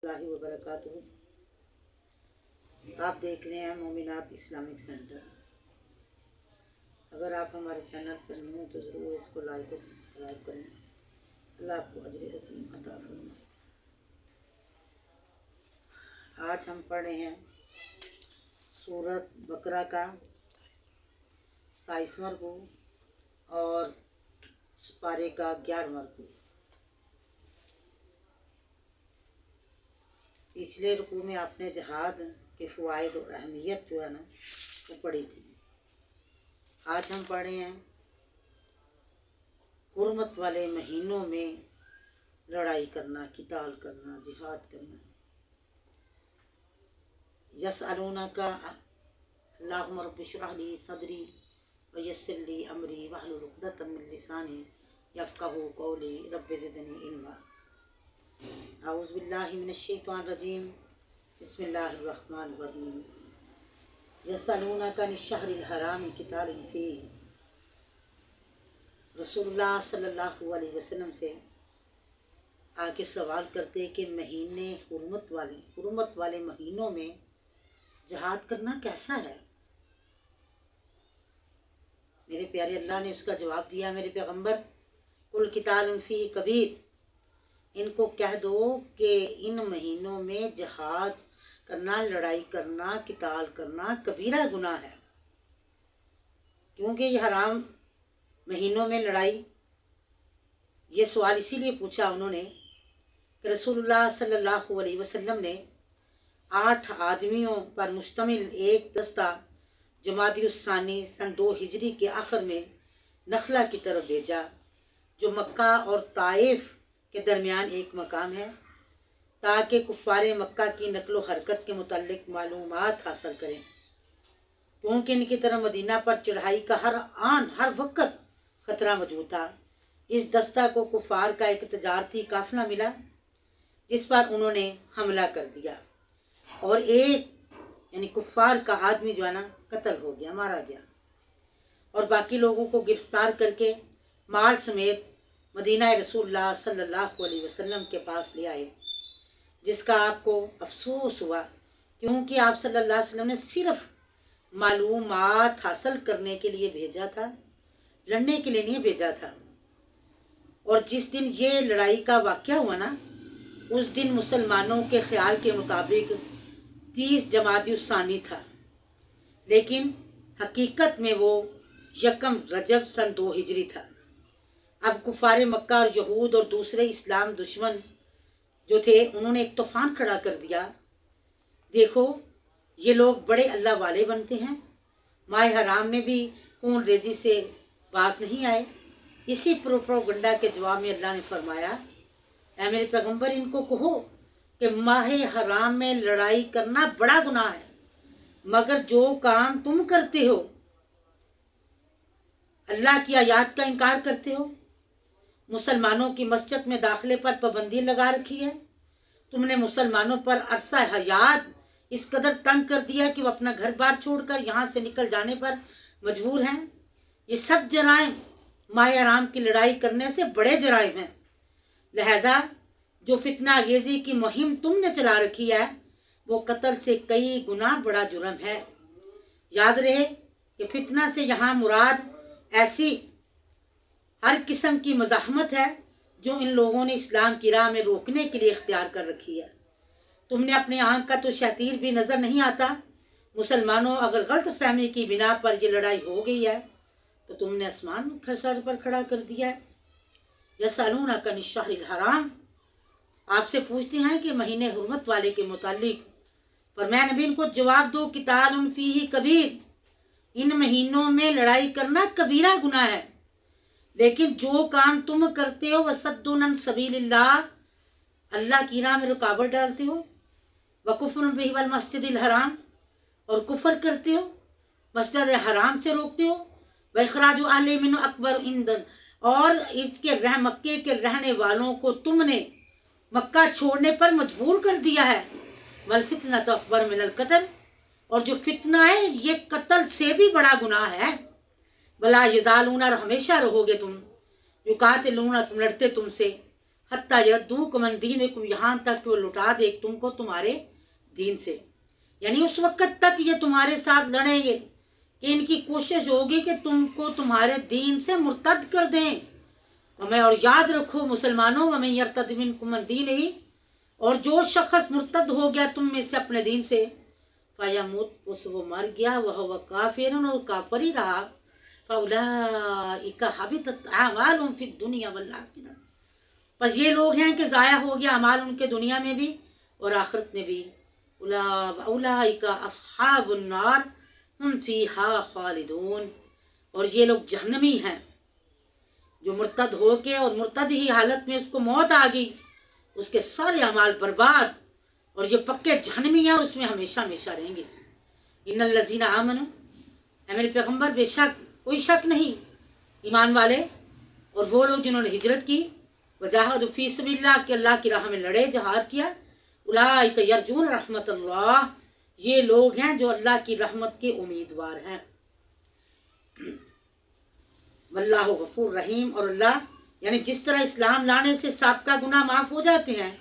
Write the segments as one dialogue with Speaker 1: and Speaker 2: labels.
Speaker 1: اللہ وبرکاتہ۔ آپ دیکھ رہے ہیں مومنات اسلامک سینٹر۔ اگر آپ ہمارے چینل پر نہیں ہیں تو ضرور اس کو لائک اور سبسکرائب کریں۔ اللہ آپ کو اجر عظیم عطا فرمائے۔ آج ہم پڑھ رہے ہیں سورۃ بقرہ کا 27واں رکوع اور پارے کا 11واں رکوع۔ پچھلے رکوع میں آپ نے جہاد کے فوائد اور اہمیت جو ہے نا وہ پڑھی تھی۔ آج ہم پڑھ رہے ہیں حرمت والے مہینوں میں لڑائی کرنا، قتال کرنا، جہاد کرنا۔ یسألونک اللہم رب اشرح لی صدری ویسر لی امری واحلل عقدۃ من لسانی یفقہوا قولی رب زدنی علما۔ اعوذ باللہ من الشیطان الرجیم، بسم اللہ الرحمن الرحیم۔ یسألونک عن الشہر الحرام قتال فیہ۔ رسول اللہ صلی اللہ علیہ وسلم سے آگے سوال کرتے کہ مہینے حرمت والے مہینوں میں جہاد کرنا کیسا ہے؟ میرے پیارے اللہ نے اس کا جواب دیا، میرے پیغمبر قل قتال فیہ کبیر، ان کو کہہ دو کہ ان مہینوں میں جہاد کرنا، لڑائی کرنا، قتال کرنا کبیرہ گناہ ہے۔ کیونکہ یہ حرام مہینوں میں لڑائی، یہ سوال اسی لیے پوچھا انہوں نے کہ رسول اللہ صلی اللہ علیہ وسلم نے 8 آدمیوں پر مشتمل ایک دستہ جمادی الثانی سن 2 ہجری کے آخر میں نخلا کی طرف بھیجا، جو مکہ اور طائف کے درمیان ایک مقام ہے، تاکہ کفار مکہ کی نقل و حرکت کے متعلق معلومات حاصل کریں، کیونکہ ان کی طرف مدینہ پر چڑھائی کا ہر وقت خطرہ موجود تھا۔ اس دستہ کو کفار کا ایک تجارتی قافلہ ملا، جس پر انہوں نے حملہ کر دیا اور ایک یعنی کفار کا آدمی جو ہے نا قتل ہو گیا، مارا گیا، اور باقی لوگوں کو گرفتار کر کے مال سمیت مدینہ رسول اللہ صلی اللہ علیہ وسلم کے پاس لے آئے، جس کا آپ کو افسوس ہوا، کیونکہ آپ صلی اللہ علیہ وسلم نے صرف معلومات حاصل کرنے کے لیے بھیجا تھا، لڑنے کے لیے نہیں بھیجا تھا۔ اور جس دن یہ لڑائی کا واقعہ ہوا نا، اس دن مسلمانوں کے خیال کے مطابق 30 جمادی الثانی تھا، لیکن حقیقت میں وہ 1 رجب سن 2 ہجری تھا۔ اب کفار مکہ اور یہود اور دوسرے اسلام دشمن جو تھے، انہوں نے ایک طوفان کھڑا کر دیا۔ دیکھو یہ لوگ بڑے اللہ والے بنتے ہیں، ماہ حرام میں بھی خون ریزی سے باز نہیں آئے۔ اسی پروپیگنڈا کے جواب میں اللہ نے فرمایا، اے میرے پیغمبر ان کو کہو کہ ماہ حرام میں لڑائی کرنا بڑا گناہ ہے، مگر جو کام تم کرتے ہو، اللہ کی آیات کا انکار کرتے ہو، مسلمانوں کی مسجد میں داخلے پر پابندی لگا رکھی ہے، تم نے مسلمانوں پر عرصہ حیات اس قدر تنگ کر دیا کہ وہ اپنا گھر بار چھوڑ کر یہاں سے نکل جانے پر مجبور ہیں۔ یہ سب جرائم ماہ حرام کی لڑائی کرنے سے بڑے جرائم ہیں، لہذا جو فتنہ انگیزی کی مہم تم نے چلا رکھی ہے وہ قتل سے کئی گنا بڑا جرم ہے۔ یاد رہے کہ فتنہ سے یہاں مراد ایسی ہر قسم کی مزاحمت ہے جو ان لوگوں نے اسلام کی راہ میں روکنے کے لیے اختیار کر رکھی ہے۔ تم نے اپنے آنکھ کا تو شتیر بھی نظر نہیں آتا۔ مسلمانوں، اگر غلط فہمی کی بنا پر یہ لڑائی ہو گئی ہے تو تم نے آسمان سر پر کھڑا کر دیا ہے۔ یسألونک عن الشہر الحرام، آپ سے پوچھتے ہیں کہ مہینے حرمت والے کے متعلق، فرمایا نبی ان کو جواب دو قتال فیہ کبیر، ان مہینوں میں لڑائی کرنا کبیرہ گناہ ہے، لیکن جو کام تم کرتے ہو وصد عن سبیل اللہ، اللہ کی راہ میں رکاوٹ ڈالتے ہو، وکفر بہ والمسجد الحرام، اور کفر کرتے ہو، مسجد حرام سے روکتے ہو، واخراج اہلہ منہ اکبر عند، اور مکے کے رہنے والوں کو تم نے مکہ چھوڑنے پر مجبور کر دیا ہے، والفتنۃ اکبر من القتل، اور جو فتنہ ہے یہ قتل سے بھی بڑا گناہ ہے، ولا یزالون، اور ہمیشہ رہو گے تم، یقاتلون، تم لڑتے تم سے، حتیٰ یردوکم عن دینکم، یہاں تک کہ وہ لٹا دے تم کو تمہارے دین سے. یعنی اس وقت تک یہ تمہارے ساتھ لڑیں گے کہ ان کی کوشش ہوگی کہ تم کو تمہارے دین سے مرتد کر دیں. اور یاد رکھو مسلمانوں، ومن یرتد منکم عن دینہ، اور جو شخص مرتد ہو گیا تم میں سے اپنے دین سے، فیموت، اس وہ مر گیا، وہو کافر، اور کافر ہی رہا، فاولئک حبطت اعمالهم فی الدنیا والآخرہ، پس یہ لوگ ہیں کہ ضائع ہو گیا اعمال ان کے دنیا میں بھی اور آخرت میں بھی. اولئک اصحاب النار ہم فیہا خالدون، اور یہ لوگ جہنمی ہیں جو مرتد ہو کے اور مرتد ہی حالت میں اس کو موت آ گئی، اس کے سارے اعمال برباد، اور یہ پکے جہنمی ہیں اور اس میں ہمیشہ ہمیشہ رہیں گے. ان الذین آمنوا، اے میرے پیغمبر بے شک کوئی شک نہیں، ایمان والے اور وہ لوگ جنہوں نے ہجرت کی، وجاہدوا فی سبیل اللہ، کہ اللہ کی راہ میں لڑے، جہاد کیا، اولئک یرجون رحمت اللہ، یہ لوگ ہیں جو اللہ کی رحمت کے امیدوار ہیں. واللہ غفور رحیم، اور اللہ یعنی جس طرح اسلام لانے سے سابقہ گناہ معاف ہو جاتے ہیں،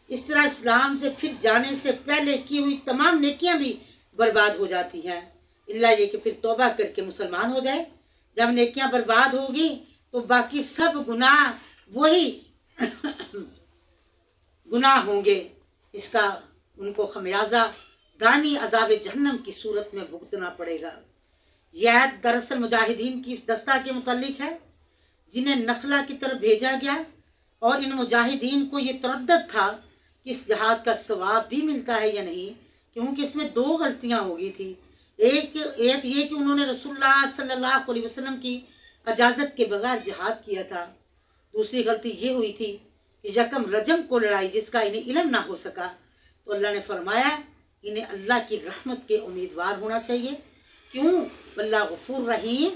Speaker 1: اس طرح اسلام سے پھر جانے سے پہلے کی ہوئی تمام نیکیاں بھی برباد ہو جاتی ہیں، اللہ یہ کہ پھر توبہ کر کے مسلمان ہو جائے. جب نیکیاں برباد ہوگی تو باقی سب گناہ وہی گناہ ہوں گے، اس کا ان کو خمیازہ دائمی عذاب جہنم کی صورت میں بھگتنا پڑے گا. یہ آیت دراصل مجاہدین کی اس دستہ کے متعلق ہے جنہیں نخلا کی طرف بھیجا گیا، اور ان مجاہدین کو یہ تردد تھا کہ اس جہاد کا ثواب بھی ملتا ہے یا نہیں، کیونکہ اس میں دو غلطیاں ہو گئی تھی. ایک یہ کہ انہوں نے رسول اللہ صلی اللہ علیہ وسلم کی اجازت کے بغیر جہاد کیا تھا. دوسری غلطی یہ ہوئی تھی کہ یکم رجم کو لڑائی جس کا انہیں علم نہ ہو سکا، تو اللہ نے فرمایا انہیں اللہ کی رحمت کے امیدوار ہونا چاہیے. کیوں؟ واللہ غفور رحیم،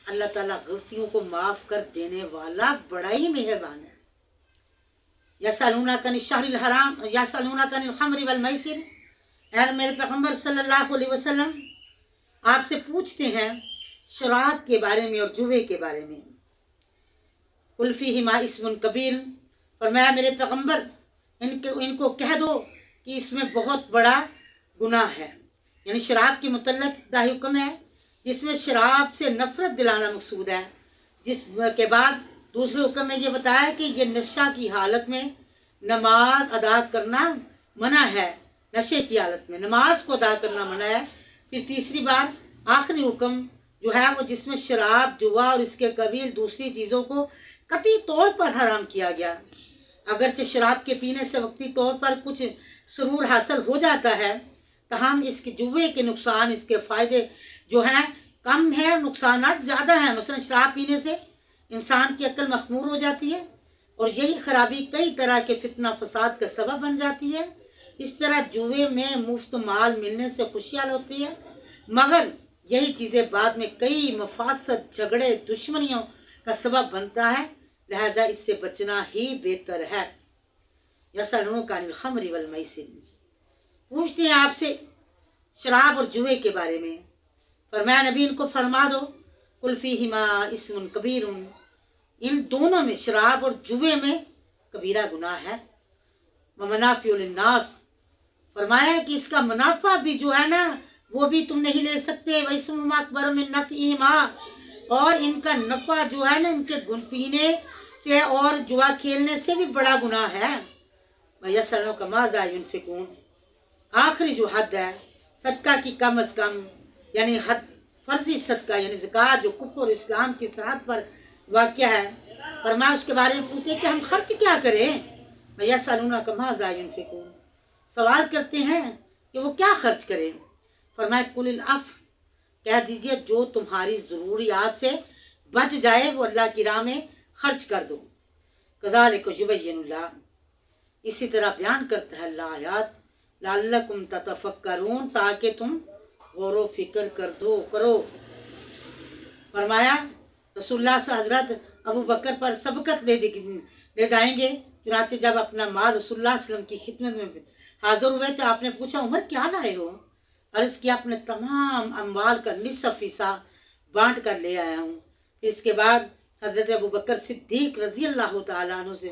Speaker 1: اللہ تعالیٰ غلطیوں کو معاف کر دینے والا بڑا ہی مہربان ہے. یسألونک عن الشہر الحرام، یسألونک عن الخمر والمیسر، اے میرے پیغمبر صلی اللہ علیہ وسلم آپ سے پوچھتے ہیں شراب کے بارے میں اور جوے کے بارے میں. قل فیہما اسم کبیر، فرمایا میرے پیغمبر ان کو کہہ دو کہ اس میں بہت بڑا گناہ ہے. یعنی شراب کے متعلق داہی حکم ہے جس میں شراب سے نفرت دلانا مقصود ہے، جس کے بعد دوسرے حکم میں یہ بتایا کہ یہ نشہ کی حالت میں نماز ادا کرنا منع ہے، نشے کی حالت میں نماز کو ادا کرنا منع ہے. پھر تیسری بار آخری حکم جو ہے وہ جس میں شراب، جوا اور اس کے قبیل دوسری چیزوں کو قطعی طور پر حرام کیا گیا. اگرچہ شراب کے پینے سے وقتی طور پر کچھ سرور حاصل ہو جاتا ہے، تاہم اس کے جوے کے نقصان، اس کے فائدے جو ہیں کم ہیں، نقصانات زیادہ ہیں. مثلا شراب پینے سے انسان کی عقل مخمور ہو جاتی ہے، اور یہی خرابی کئی طرح کے فتنہ فساد کا سبب بن جاتی ہے. اس طرح جوے میں مفت مال ملنے سے خوشیاں ہوتی ہے، مگر یہی چیزیں بعد میں کئی مفاسد، جھگڑے، دشمنیوں کا سبب بنتا ہے، لہذا اس سے بچنا ہی بہتر ہے. یسألونک عن الخمر والمیسر، پوچھتے ہیں آپ سے شراب اور جوے کے بارے میں. فرمایا نبی ان کو فرما دو قل فیہما اسم کبیر، ان دونوں میں شراب اور جوے میں کبیرہ گناہ ہے. ومنافع للناس، فرمایا کہ اس کا منافع بھی جو ہے نا وہ بھی تم نہیں لے سکتے. واسمہما اکبر من نفعہما، اور ان کا نفع جو ہے نا ان کے پینے سے اور جوا کھیلنے سے بھی بڑا گناہ ہے. ویسألونک ماذا ینفقون، آخری جو حد ہے صدقہ کی کم از کم، یعنی حد فرضی صدقہ یعنی زکوٰۃ جو کفر اور اسلام کی سرحد پر واقع ہے، فرمایا اس کے بارے میں پوچھتے کہ ہم خرچ کیا کریں. ویسألونک ماذا ینفقون، سوال کرتے ہیں کہ وہ کیا خرچ کریں. فرمایا قل العفو، کہہ دیجئے جو تمہاری ضروریات سے بچ جائے وہ اللہ کی راہ میں خرچ کر دو. کذالک یبین اللہ، اسی طرح بیان کرتا ہے اللہ آیات، لعلکم تتفکرون، تاکہ تم غور و فکر کرو. فرمایا رسول اللہ سے حضرت ابو بکر پر سبقت لے جائیں گے. چنانچہ جب اپنا مال رسول اللہ صلی اللہ علیہ وسلم کی خدمت میں حاضر ہوئے تو آپ نے پوچھا عمر کیا لائے ہو؟ عرض کیا اپنے تمام اموال کا نصف حصہ بانٹ کر لے آیا ہوں. پھر اس کے بعد حضرت ابو بکر صدیق رضی اللہ تعالیٰ عنہ سے